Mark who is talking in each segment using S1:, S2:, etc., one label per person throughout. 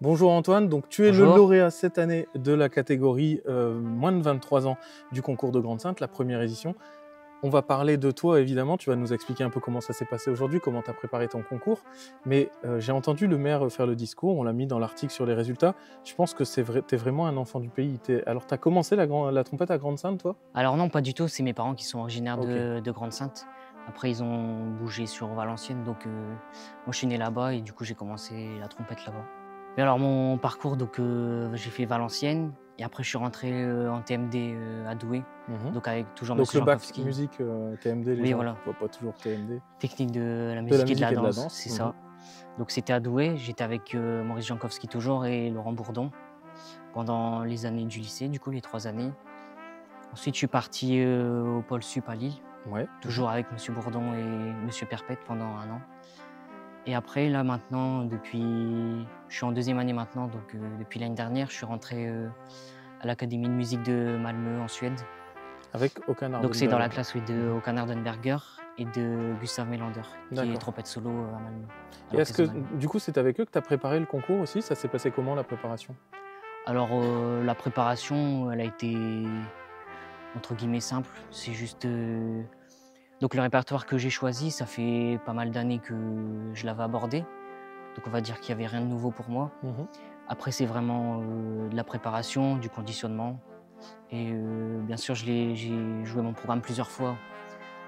S1: Bonjour Antoine, donc tu es le
S2: Bonjour.
S1: lauréat cette année de la catégorie moins de 23 ans du concours de Grande-Synthe, la première édition. On va parler de toi évidemment, tu vas nous expliquer un peu comment ça s'est passé aujourd'hui, comment tu as préparé ton concours. Mais j'ai entendu le maire faire le discours, on l'a mis dans l'article sur les résultats. Je pense que c'est vrai, tu es vraiment un enfant du pays. Alors tu as commencé la trompette à Grande-Synthe toi?
S2: Alors non, pas du tout, c'est mes parents qui sont originaires
S1: Ok,
S2: de Grande-Synthe. Après, ils ont bougé sur Valenciennes, donc moi je suis né là-bas et du coup j'ai commencé la trompette là-bas. Mais alors mon parcours, donc j'ai fait Valenciennes et après je suis rentré en TMD à Douai,
S1: mhm.
S2: donc avec toujours
S1: Donc
S2: Monsieur
S1: le bac
S2: Jankowski.
S1: musique TMD, les
S2: Oui,
S1: gens ne
S2: voilà,
S1: voient pas toujours TMD.
S2: technique de la
S1: De la
S2: musique et de
S1: musique
S2: la
S1: et de la
S2: danse,
S1: danse.
S2: c'est
S1: Mhm.
S2: ça. Donc c'était à Douai, j'étais avec Maurice Jankowski toujours et Laurent Bourdon pendant les années du lycée, du coup les 3 années. Ensuite, je suis parti au pôle sup à Lille.
S1: Ouais. Mhm.
S2: Toujours avec Monsieur Bourdon et Monsieur Perpète pendant 1 an. Et après, là, maintenant, je suis en 2e année maintenant, donc depuis l'année dernière, je suis rentré à l'Académie de musique de Malmö en Suède.
S1: Avec aucun
S2: Donc c'est dans
S1: Hardenberger.
S2: la classe, oui, de
S1: Mhm.
S2: Håkan Hardenberger et de Gustav Melander, qui est
S1: D'accord.
S2: trompette solo à Malmö, à
S1: Et est-ce que,
S2: l'orchestre de Malmö.
S1: du coup, c'est avec eux que tu as préparé le concours aussi? Ça s'est passé comment, la préparation?
S2: Alors la préparation, elle a été entre guillemets simple. C'est juste donc le répertoire que j'ai choisi, ça fait pas mal d'années que je l'avais abordé. Donc on va dire qu'il y avait rien de nouveau pour moi.
S1: Mmh.
S2: Après, c'est vraiment, de la préparation, du conditionnement et bien sûr, j'ai joué mon programme plusieurs fois,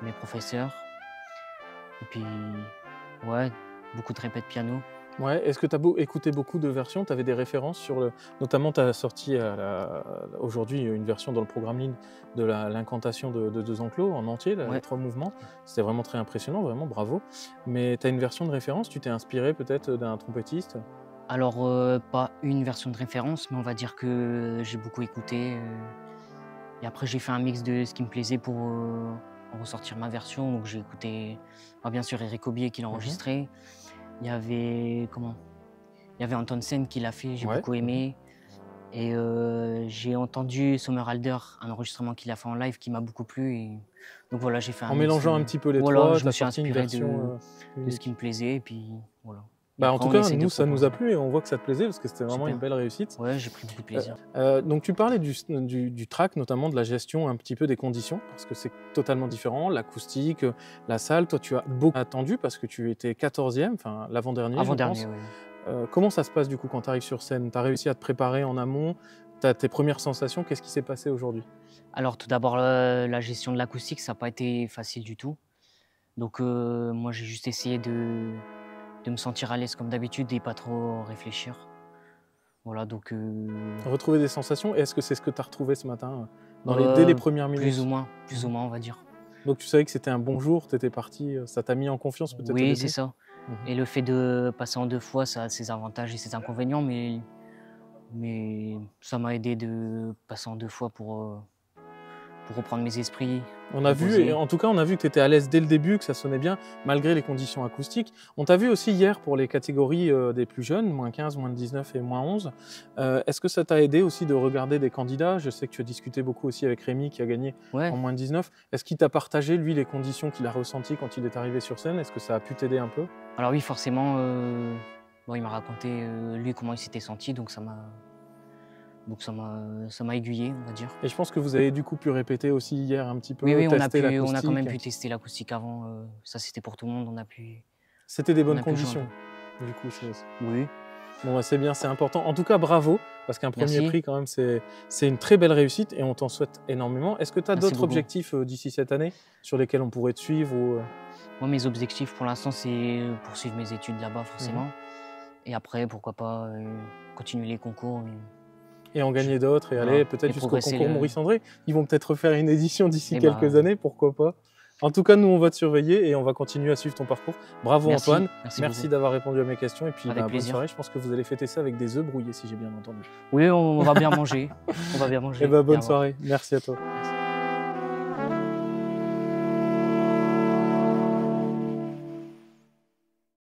S2: mes professeurs et puis ouais, beaucoup de répètes piano.
S1: Ouais, est-ce que tu as écouté beaucoup de versions? Tu avais des références sur le notamment tu as sorti aujourd'hui une version dans le programme ligne de l'incantation de Enclos en entier, les
S2: Ouais.
S1: 3 mouvements. C'était vraiment très impressionnant, vraiment bravo. Mais tu as une version de référence? Tu t'es inspiré peut-être d'un trompettiste?
S2: Alors, pas une version de référence, mais on va dire que j'ai beaucoup écouté, et après j'ai fait un mix de ce qui me plaisait pour, en ressortir ma version. Donc j'ai écouté, bah, bien sûr Eric Aubier qui l'a
S1: Mmh.
S2: enregistré. Il y avait Il y avait Anton Sen qui l'a fait, j'ai
S1: Ouais.
S2: beaucoup
S1: Mmh.
S2: aimé et j'ai entendu Sommerhalder, un enregistrement qu'il a fait en live qui m'a beaucoup plu et donc voilà, j'ai fait un
S1: En
S2: mix,
S1: mélangeant un petit peu les
S2: voilà,
S1: 3,
S2: je
S1: tu
S2: me
S1: as
S2: suis
S1: sorti une
S2: inspiré
S1: version
S2: de ce qui me
S1: unique.
S2: plaisait et puis voilà et
S1: Bah, en
S2: après
S1: tout
S2: on
S1: cas,
S2: essaie de
S1: nous, ça nous a
S2: proposer.
S1: plu et on voit que ça te plaisait parce que c'était vraiment une
S2: Super.
S1: belle réussite.
S2: Ouais, j'ai pris beaucoup de
S1: Heu
S2: plaisir.
S1: donc tu parlais du track, notamment de la gestion un petit peu des conditions, parce que c'est totalement différent, l'acoustique, la salle. Toi, tu as beaucoup attendu parce que tu étais 14e, enfin l'avant-dernier, je
S2: Avant-dernier,
S1: pense.
S2: oui.
S1: Comment ça se passe du coup quand tu arrives sur scène? Tu as réussi à te préparer en amont? Tu as tes premières sensations? Qu'est-ce qui s'est passé aujourd'hui?
S2: Alors tout d'abord, la gestion de l'acoustique, ça n'a pas été facile du tout. Donc moi j'ai juste essayé de me sentir à l'aise comme d'habitude et pas trop réfléchir. Voilà donc
S1: Retrouver des sensations et est-ce que c'est ce que tu as retrouvé ce matin, dès les premières minutes?
S2: plus
S1: Mmh.
S2: ou moins on va dire.
S1: Donc tu savais que c'était un bon jour, tu étais parti, ça t'a mis en confiance peut-être au
S2: Oui, c'est
S1: début?
S2: ça
S1: Mmh.
S2: et le fait de passer en 2 fois, ça a ses avantages et ses inconvénients, mais ça m'a aidé de passer en 2 fois pour reprendre mes esprits,
S1: On a vu et
S2: composer.
S1: en tout cas, on a vu que tu étais à l'aise dès le début, que ça sonnait bien malgré les conditions acoustiques. On t'a vu aussi hier pour les catégories, des plus jeunes, -15, -19 et -11. Est-ce que ça t'a aidé aussi de regarder des candidats? Je sais que tu as discuté beaucoup aussi avec Rémi qui a gagné
S2: Ouais,
S1: en -19. Est-ce qu'il t'a partagé, lui, les conditions qu'il a ressenties quand il est arrivé sur scène? Est-ce que ça a pu t'aider un peu?
S2: alors oui forcément, bon il m'a raconté, lui comment il s'était senti donc ça m'a aiguillé, on va dire.
S1: Et je pense que vous avez du coup pu répéter aussi hier un petit
S2: Oui,
S1: peu,
S2: oui,
S1: tester
S2: on a quand même
S1: l'acoustique.
S2: pu tester l'acoustique avant, ça c'était pour tout le monde,
S1: C'était des
S2: on
S1: bonnes
S2: a pu jouer un
S1: conditions,
S2: peu.
S1: du coup, c'est
S2: Oui,
S1: bon, bah, c'est bien, c'est important. En tout cas, bravo, parce qu'un premier
S2: merci,
S1: prix, quand même, c'est une très belle réussite et on t'en souhaite énormément. Est-ce que tu as
S2: merci
S1: d'autres
S2: beaucoup.
S1: objectifs d'ici cette année sur lesquels on pourrait te suivre ou...
S2: Moi mes objectifs pour l'instant c'est poursuivre mes études là-bas
S1: Mhm.
S2: forcément et après pourquoi pas, continuer les concours
S1: Et en
S2: je
S1: gagner d'autres et aller
S2: voilà
S1: peut-être
S2: et
S1: jusqu'au
S2: progresser
S1: concours
S2: le
S1: Maurice André? Ils vont peut-être refaire une édition d'ici
S2: et
S1: quelques
S2: bah,
S1: années, pourquoi pas? En tout cas, nous, on va te surveiller et on va continuer à suivre ton parcours. Bravo
S2: merci,
S1: Antoine,
S2: merci
S1: merci
S2: beaucoup,
S1: d'avoir répondu à mes questions et puis
S2: avec
S1: bah, bonne
S2: plaisir.
S1: soirée. Je pense que vous allez fêter ça avec des œufs brouillés, si j'ai bien entendu.
S2: Oui, on va bien manger, on va bien
S1: Et
S2: manger
S1: bah,
S2: et
S1: bonne
S2: avoir.
S1: soirée, merci à toi.
S2: Merci.